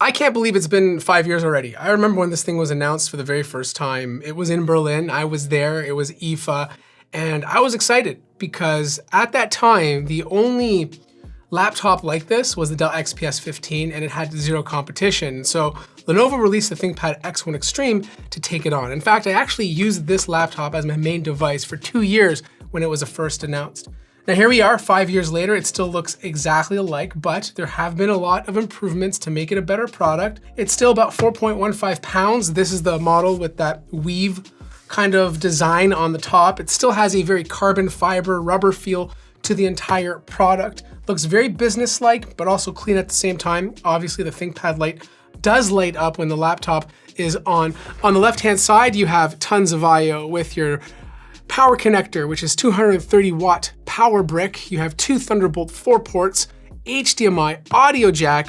I can't believe it's been 5 years already. I remember when this thing was announced for the very first time. It was in Berlin, I was there, it was IFA, and I was excited because at that time, the only laptop like this was the Dell XPS 15 and it had zero competition. So Lenovo released the ThinkPad X1 Extreme to take it on. In fact, I actually used this laptop as my main device for 2 years when it was first announced. Now here we are, 5 years later, it still looks exactly alike, but there have been a lot of improvements to make it a better product. It's still about 4.15 pounds. This is the model with that weave kind of design on the top. It still has a very carbon fiber rubber feel to the entire product. Looks very business-like, but also clean at the same time. Obviously the ThinkPad light does light up when the laptop is on. On the left-hand side, you have tons of I/O with your power connector, which is 230 watt power brick. You have 2 Thunderbolt 4 ports, HDMI audio jack,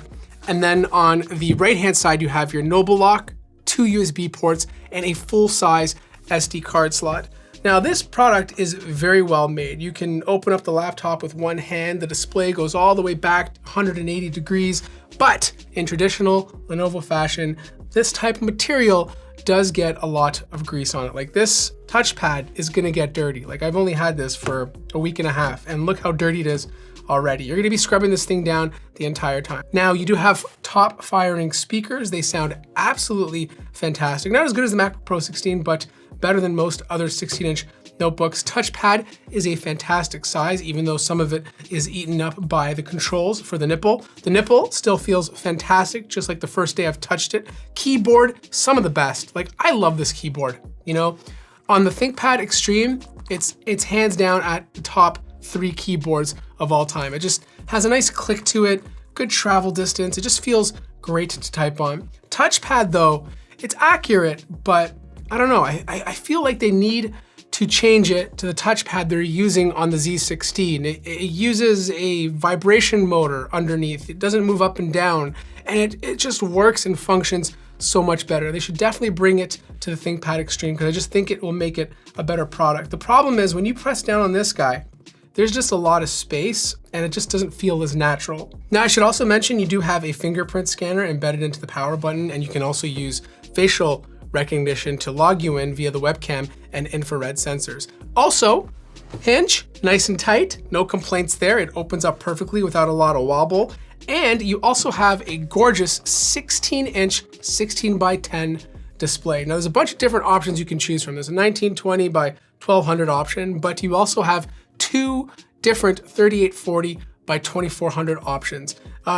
and then on the right-hand side, you have your Noble Lock, 2 USB ports, and a full-size SD card slot. Now this product is very well made. You can open up the laptop with one hand. The display goes all the way back 180 degrees, but in traditional Lenovo fashion, this type of material does get a lot of grease on it. Like this touchpad is gonna get dirty. Like I've only had this for a week and a half and look how dirty it is already. You're gonna be scrubbing this thing down the entire time. Now you do have top firing speakers. They sound absolutely fantastic. Not as good as the MacBook Pro 16, but better than most other 16-inch notebooks. Touchpad is a fantastic size, even though some of it is eaten up by the controls for the nipple. The nipple still feels fantastic, just like the first day I've touched it. Keyboard, some of the best. Like I love this keyboard, you know? On the ThinkPad Extreme, it's hands down at the top 3 keyboards of all time. It just has a nice click to it, good travel distance. It just feels great to type on. Touchpad though, it's accurate, but I don't know, I feel like they need to change it to the touchpad they're using on the Z16. It uses a vibration motor underneath. It doesn't move up and down, and it just works and functions so much better. They should definitely bring it to the ThinkPad Extreme because I just think it will make it a better product. The problem is when you press down on this guy, there's just a lot of space and it just doesn't feel as natural. Now I should also mention you do have a fingerprint scanner embedded into the power button, and you can also use facial recognition to log you in via the webcam and infrared sensors. Also, hinge, nice and tight, no complaints there. It opens up perfectly without a lot of wobble. And you also have a gorgeous 16-inch 16:10 display. Now there's a bunch of different options you can choose from. There's a 1920 by 1200 option, but you also have 2 different 3840 by 2400 options.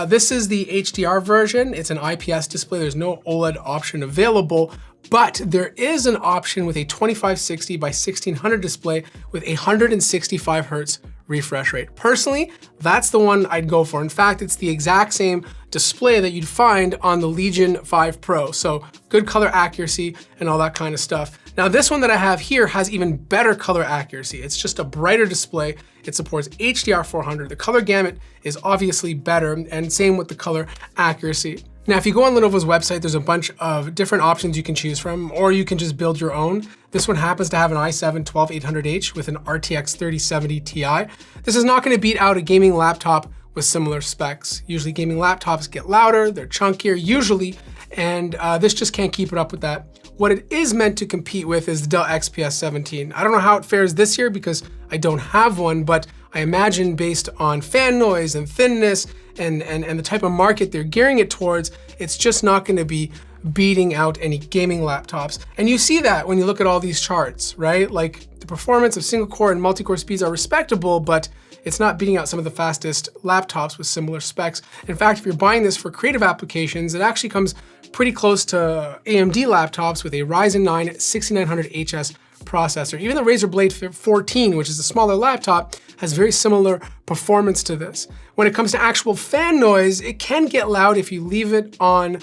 This is the HDR version. It's an IPS display. There's no OLED option available, but there is an option with a 2560 by 1600 display with a 165 Hertz refresh rate. Personally, that's the one I'd go for. In fact, it's the exact same display that you'd find on the Legion 5 Pro. So good color accuracy and all that kind of stuff. Now this one that I have here has even better color accuracy. It's just a brighter display. It supports HDR 400. The color gamut is obviously better, and same with the color accuracy. Now, if you go on Lenovo's website, there's a bunch of different options you can choose from, or you can just build your own. This one happens to have an i7-12800H with an RTX 3070 Ti. This is not gonna beat out a gaming laptop with similar specs. Usually gaming laptops get louder, they're chunkier usually, and this just can't keep it up with that. What it is meant to compete with is the Dell XPS 17. I don't know how it fares this year because I don't have one, but I imagine based on fan noise and thinness and the type of market they're gearing it towards, it's just not gonna be beating out any gaming laptops. And you see that when you look at all these charts, right? Like the performance of single core and multi-core speeds are respectable, but it's not beating out some of the fastest laptops with similar specs. In fact, if you're buying this for creative applications, it actually comes pretty close to AMD laptops with a Ryzen 9 6900HS processor. Even the Razer Blade 14, which is a smaller laptop, has very similar performance to this. When it comes to actual fan noise, it can get loud if you leave it on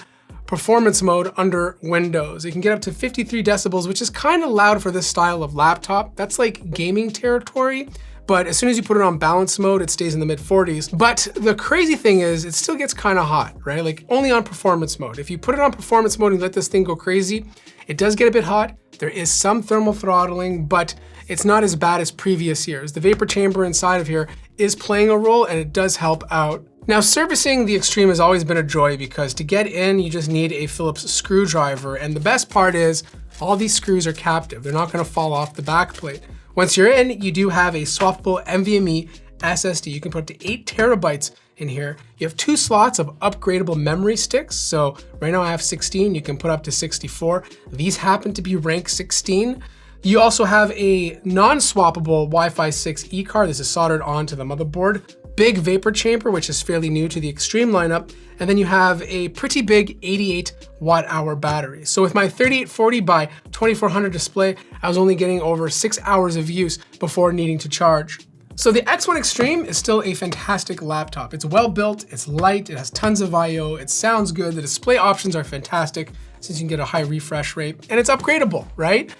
performance mode under Windows. It can get up to 53 decibels, which is kind of loud for this style of laptop. That's like gaming territory. But as soon as you put it on balance mode, it stays in the mid 40s. But the crazy thing is it still gets kind of hot, right? Like only on performance mode. If you put it on performance mode and let this thing go crazy, it does get a bit hot. There is some thermal throttling, but it's not as bad as previous years. The vapor chamber inside of here is playing a role and it does help out Now, servicing the Extreme has always been a joy because to get in, you just need a Phillips screwdriver. And the best part is all these screws are captive. They're not gonna fall off the back plate. Once you're in, you do have a swappable NVMe SSD. You can put up to 8 terabytes in here. You have 2 slots of upgradable memory sticks. So right now I have 16, you can put up to 64. These happen to be rank 16. You also have a non-swappable Wi-Fi 6 E-card. This is soldered onto the motherboard. Big vapor chamber, which is fairly new to the Extreme lineup. And then you have a pretty big 88 watt-hour battery. So with my 3840 by 2400 display, I was only getting over 6 hours of use before needing to charge. So the X1 Extreme is still a fantastic laptop. It's well built, it's light, it has tons of I/O, it sounds good, the display options are fantastic since you can get a high refresh rate, and it's upgradable, right?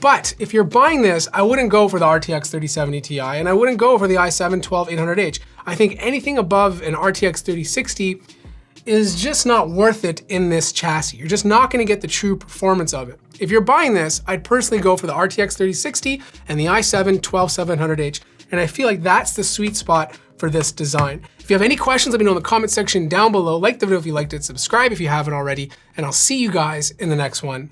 But if you're buying this, I wouldn't go for the RTX 3070 Ti, and I wouldn't go for the i7-12800H. I think anything above an RTX 3060 is just not worth it in this chassis. You're just not gonna get the true performance of it. If you're buying this, I'd personally go for the RTX 3060 and the i7-12700H, and I feel like that's the sweet spot for this design. If you have any questions, let me know in the comment section down below. Like the video if you liked it, subscribe if you haven't already, and I'll see you guys in the next one.